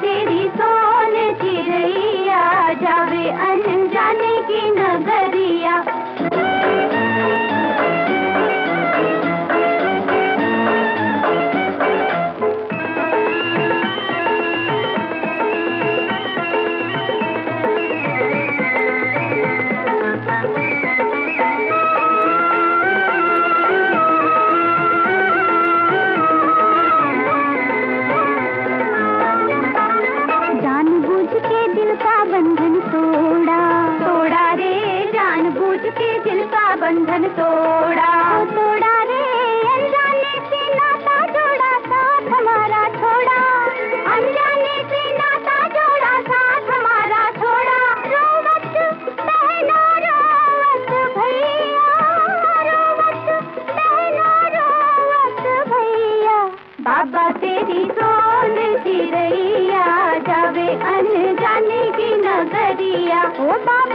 तेरी सोन चिड़ैया जावे अनजाने की नगरिया। बंधन तोड़ा तोड़ा रे, जानबूझ के दिल का बंधन तोड़ा तोड़ा रे, अनजाने से नाता जोड़ा साथ हमारा छोड़ा, अनजाने से नाता जोड़ा साथ हमारा छोड़ा। रोवत बहना रोवत भैया, रोवत बहना रोवत भैया, बाबा तेरी सोन चिड़ैया जावे अनजाने की नगरिया। ओ बाबा